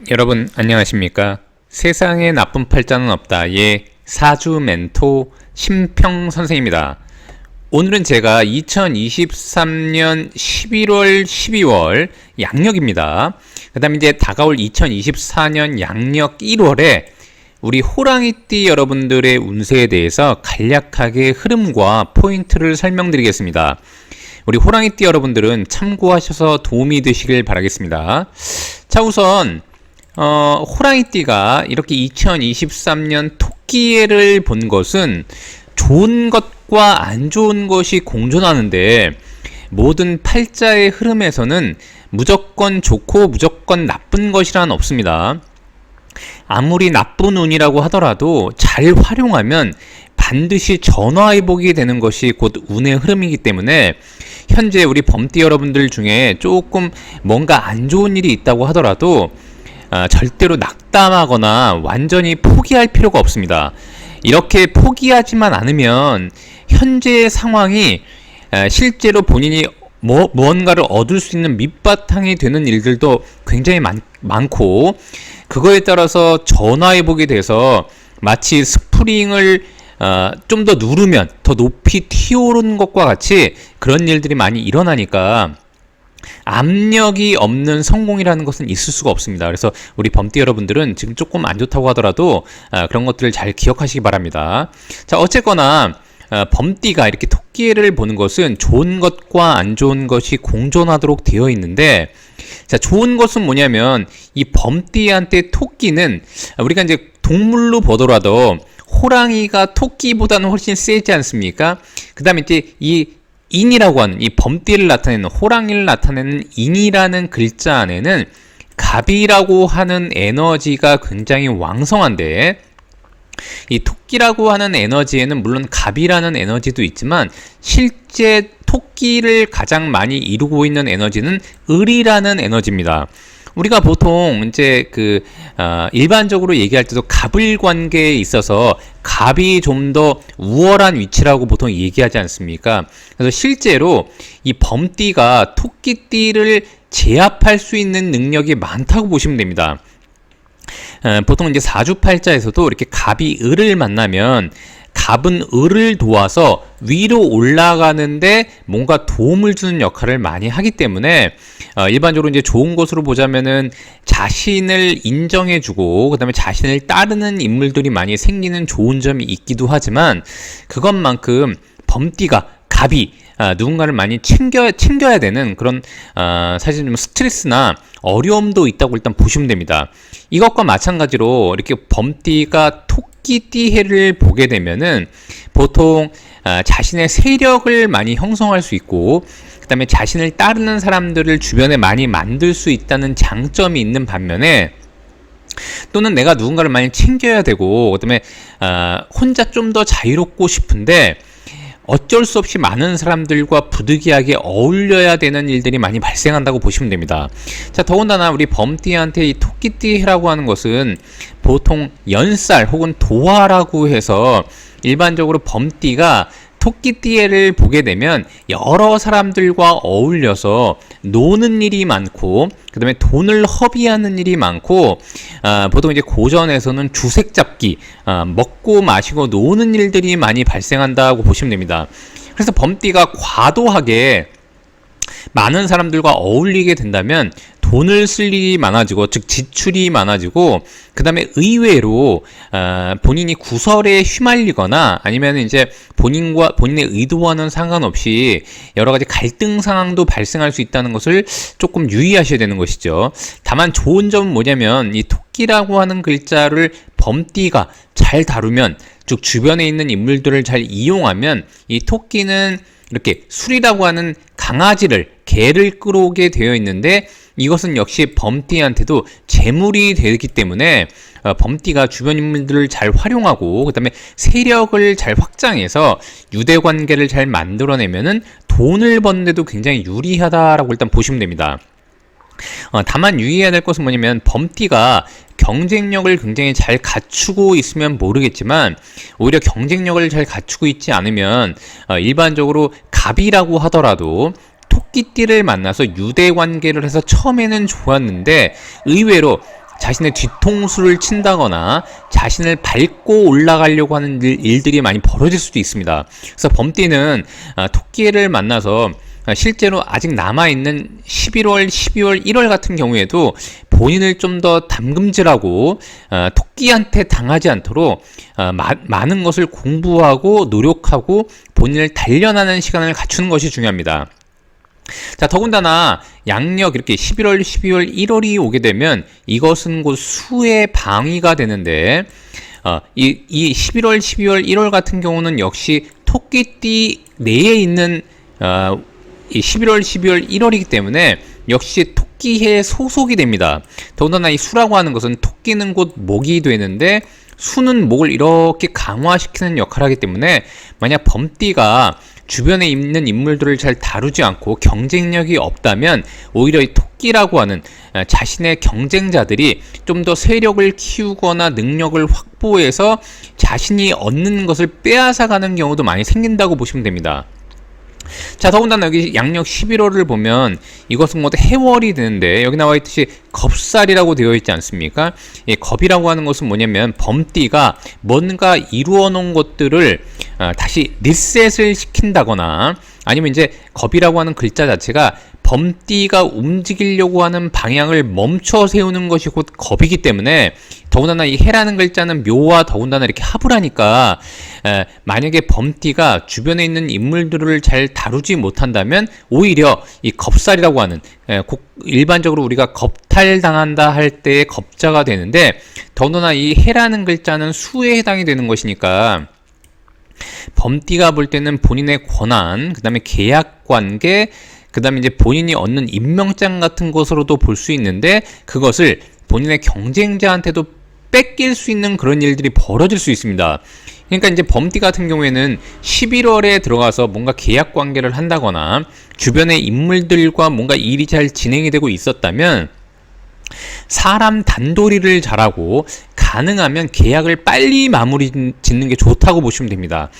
여러분 안녕하십니까? 세상에 나쁜 팔자는 없다의 사주 멘토 심평 선생입니다. 오늘은 제가 2023년 11월, 12월 양력입니다. 그 다음에 이제 다가올 2024년 양력 1월에 우리 호랑이띠 여러분들의 운세에 대해서 간략하게 흐름과 포인트를 설명드리겠습니다. 우리 호랑이띠 여러분들은 참고하셔서 도움이 되시길 바라겠습니다. 자, 우선 호랑이띠가 이렇게 2023년 토끼해를 본 것은 좋은 것과 안 좋은 것이 공존하는데, 모든 팔자의 흐름에서는 무조건 좋고 무조건 나쁜 것이란 없습니다. 아무리 나쁜 운이라고 하더라도 잘 활용하면 반드시 전화위복이 되는 것이 곧 운의 흐름이기 때문에, 현재 우리 범띠 여러분들 중에 조금 뭔가 안 좋은 일이 있다고 하더라도 절대로 낙담하거나 완전히 포기할 필요가 없습니다. 이렇게 포기하지만 않으면 현재의 상황이 실제로 본인이 무언가를 얻을 수 있는 밑바탕이 되는 일들도 굉장히 많고, 그거에 따라서 전화위복이 돼서 마치 스프링을 좀 더 누르면 더 높이 튀어오르는 것과 같이 그런 일들이 많이 일어나니까 압력이 없는 성공이라는 것은 있을 수가 없습니다. 그래서 우리 범띠 여러분들은 지금 조금 안 좋다고 하더라도 그런 것들을 잘 기억하시기 바랍니다. 자, 어쨌거나 범띠가 이렇게 토끼해를 보는 것은 좋은 것과 안 좋은 것이 공존하도록 되어 있는데, 자, 좋은 것은 뭐냐면 이 범띠한테 토끼는 우리가 이제 동물로 보더라도 호랑이가 토끼보다는 훨씬 세지 않습니까? 그 다음에 이제 이 인이라고 하는, 이 범띠를 나타내는, 호랑이를 나타내는 인이라는 글자 안에는 갑이라고 하는 에너지가 굉장히 왕성한데, 이 토끼라고 하는 에너지에는 물론 갑이라는 에너지도 있지만 실제 토끼를 가장 많이 이루고 있는 에너지는 을이라는 에너지입니다. 우리가 보통 이제 일반적으로 얘기할 때도 갑을 관계에 있어서 갑이 좀 더 우월한 위치라고 보통 얘기하지 않습니까? 그래서 실제로 이 범띠가 토끼띠를 제압할 수 있는 능력이 많다고 보시면 됩니다. 보통 이제 사주팔자에서도 이렇게 갑이 을을 만나면 갑은 을을 도와서 위로 올라가는데 뭔가 도움을 주는 역할을 많이 하기 때문에 일반적으로 이제 좋은 것으로 보자면은 자신을 인정해주고 그다음에 자신을 따르는 인물들이 많이 생기는 좋은 점이 있기도 하지만, 그것만큼 범띠가 갑이 누군가를 많이 챙겨야 되는 그런 사실 좀 스트레스나 어려움도 있다고 일단 보시면 됩니다. 이것과 마찬가지로 이렇게 범띠가 토끼띠해를 보게 되면은 보통 자신의 세력을 많이 형성할 수 있고, 그 다음에 자신을 따르는 사람들을 주변에 많이 만들 수 있다는 장점이 있는 반면에, 또는 내가 누군가를 많이 챙겨야 되고 그다음에 혼자 좀 더 자유롭고 싶은데 어쩔 수 없이 많은 사람들과 부득이하게 어울려야 되는 일들이 많이 발생한다고 보시면 됩니다. 자, 더군다나 우리 범띠한테 이 토끼띠해라고 하는 것은 보통 연살 혹은 도화라고 해서 일반적으로 범띠가 토끼띠해를 보게 되면 여러 사람들과 어울려서 노는 일이 많고, 그 다음에 돈을 허비하는 일이 많고, 보통 이제 고전에서는 주색 잡기, 먹고 마시고 노는 일들이 많이 발생한다고 보시면 됩니다. 그래서 범띠가 과도하게 많은 사람들과 어울리게 된다면 돈을 쓸 일이 많아지고, 즉 지출이 많아지고, 그 다음에 의외로 본인이 구설에 휘말리거나 아니면 이제 본인의 의도와는 상관없이 여러 가지 갈등 상황도 발생할 수 있다는 것을 조금 유의하셔야 되는 것이죠. 다만 좋은 점은 뭐냐면, 이 토끼라고 하는 글자를 범띠가 잘 다루면, 즉 주변에 있는 인물들을 잘 이용하면 이 토끼는 이렇게 술이라고 하는 개를 끌어오게 되어 있는데, 이것은 역시 범띠한테도 재물이 되기 때문에 범띠가 주변 인물들을 잘 활용하고 그 다음에 세력을 잘 확장해서 유대관계를 잘 만들어내면은 돈을 버는데도 굉장히 유리하다라고 일단 보시면 됩니다. 다만 유의해야 될 것은 뭐냐면, 범띠가 경쟁력을 굉장히 잘 갖추고 있으면 모르겠지만 오히려 경쟁력을 잘 갖추고 있지 않으면 일반적으로 갑이라고 하더라도 토끼띠를 만나서 유대 관계를 해서 처음에는 좋았는데 의외로 자신의 뒤통수를 친다거나 자신을 밟고 올라가려고 하는 일들이 많이 벌어질 수도 있습니다. 그래서 범띠는 토끼를 만나서 실제로 아직 남아있는 11월, 12월, 1월 같은 경우에도 본인을 좀 더 담금질하고 토끼한테 당하지 않도록 많은 것을 공부하고 노력하고 본인을 단련하는 시간을 갖추는 것이 중요합니다. 자, 더군다나 양력 이렇게 11월, 12월, 1월이 오게 되면 이것은 곧 수의 방위가 되는데 이 11월, 12월, 1월 같은 경우는 역시 토끼띠 내에 있는 이 11월, 12월, 1월이기 때문에 역시 토끼에 소속이 됩니다. 더군다나 이 수라고 하는 것은 토끼는 곧 목이 되는데 수는 목을 이렇게 강화시키는 역할을 하기 때문에 만약 범띠가 주변에 있는 인물들을 잘 다루지 않고 경쟁력이 없다면 오히려 이 토끼라고 하는 자신의 경쟁자들이 좀 더 세력을 키우거나 능력을 확보해서 자신이 얻는 것을 빼앗아가는 경우도 많이 생긴다고 보시면 됩니다. 자, 더군다나 여기 양력 11월을 보면 이것은 모두 해월이 되는데 여기 나와 있듯이 겁살이라고 되어 있지 않습니까? 이 겁이라고 하는 것은 뭐냐면 범띠가 뭔가 이루어 놓은 것들을 다시 리셋을 시킨다거나 아니면 이제 겁이라고 하는 글자 자체가 범띠가 움직이려고 하는 방향을 멈춰 세우는 것이 곧 겁이기 때문에 더군다나 이 해라는 글자는 묘와 더군다나 이렇게 합을 하니까 만약에 범띠가 주변에 있는 인물들을 잘 다루지 못한다면 오히려 이 겁살이라고 하는 일반적으로 우리가 겁탈당한다 할 때의 겁자가 되는데 더군다나 이 해라는 글자는 수에 해당이 되는 것이니까 범띠가 볼 때는 본인의 권한, 그 다음에 계약관계, 그 다음에 이제 본인이 얻는 임명장 같은 것으로도 볼 수 있는데 그것을 본인의 경쟁자한테도 뺏길 수 있는 그런 일들이 벌어질 수 있습니다. 그러니까 이제 범띠 같은 경우에는 11월에 들어가서 뭔가 계약 관계를 한다거나 주변의 인물들과 뭔가 일이 잘 진행이 되고 있었다면 사람 단도리를 잘하고 가능하면 계약을 빨리 마무리 짓는 게 좋다고 보시면 됩니다.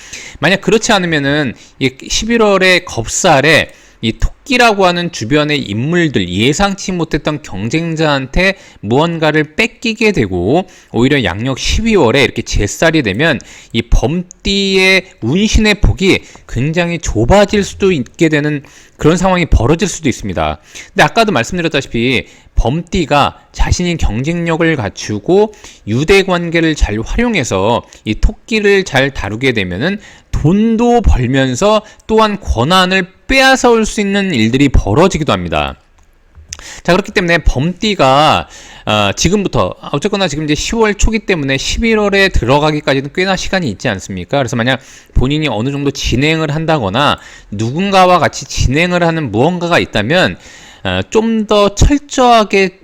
만약 그렇지 않으면은 이 11월에 겁살에 이 토끼라고 하는 주변의 인물들, 예상치 못했던 경쟁자한테 무언가를 뺏기게 되고 오히려 양력 12월에 이렇게 제살이 되면 이 범띠의 운신의 폭이 굉장히 좁아질 수도 있게 되는 그런 상황이 벌어질 수도 있습니다. 근데 아까도 말씀드렸다시피 범띠가 자신이 경쟁력을 갖추고 유대관계를 잘 활용해서 이 토끼를 잘 다루게 되면은 돈도 벌면서 또한 권한을 빼앗아올 수 있는 일들이 벌어지기도 합니다. 자, 그렇기 때문에 범띠가 지금부터 어쨌거나 지금 이제 10월 초기 때문에 11월에 들어가기까지는 꽤나 시간이 있지 않습니까? 그래서 만약 본인이 어느 정도 진행을 한다거나 누군가와 같이 진행을 하는 무언가가 있다면 좀 더 철저하게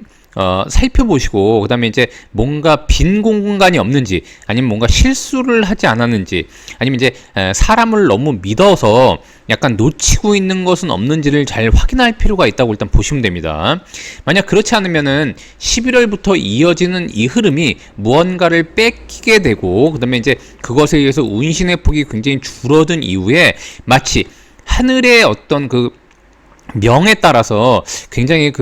살펴보시고 그 다음에 이제 뭔가 빈 공간이 없는지 아니면 뭔가 실수를 하지 않았는지 아니면 이제 사람을 너무 믿어서 약간 놓치고 있는 것은 없는지를 잘 확인할 필요가 있다고 일단 보시면 됩니다. 만약 그렇지 않으면은 11월부터 이어지는 이 흐름이 무언가를 뺏기게 되고 그 다음에 이제 그것에 의해서 운신의 폭이 굉장히 줄어든 이후에 마치 하늘의 어떤 그 명에 따라서 굉장히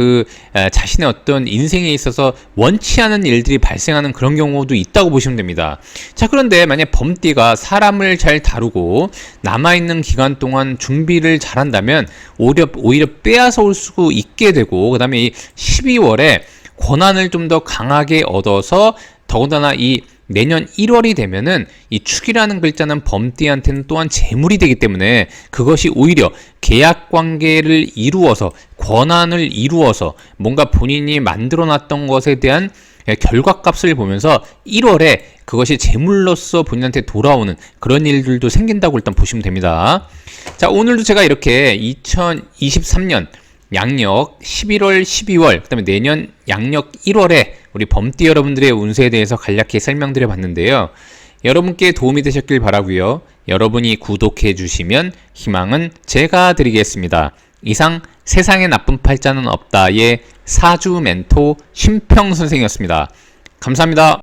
자신의 어떤 인생에 있어서 원치 않은 일들이 발생하는 그런 경우도 있다고 보시면 됩니다. 자, 그런데 만약 범띠가 사람을 잘 다루고 남아있는 기간 동안 준비를 잘한다면 오히려 빼앗아 올 수 있게 되고 그 다음에 이 12월에 권한을 좀 더 강하게 얻어서 더군다나 이 내년 1월이 되면은 이 축이라는 글자는 범띠한테는 또한 재물이 되기 때문에 그것이 오히려 계약 관계를 이루어서 권한을 이루어서 뭔가 본인이 만들어 놨던 것에 대한 결과값을 보면서 1월에 그것이 재물로서 본인한테 돌아오는 그런 일들도 생긴다고 일단 보시면 됩니다. 자, 오늘도 제가 이렇게 2023년 양력 11월, 12월, 그 다음에 내년 양력 1월에 우리 범띠 여러분들의 운세에 대해서 간략히 설명드려 봤는데요. 여러분께 도움이 되셨길 바라고요. 여러분이 구독해 주시면 희망은 제가 드리겠습니다. 이상 세상에 나쁜 팔자는 없다의 사주 멘토 심평 선생이었습니다. 감사합니다.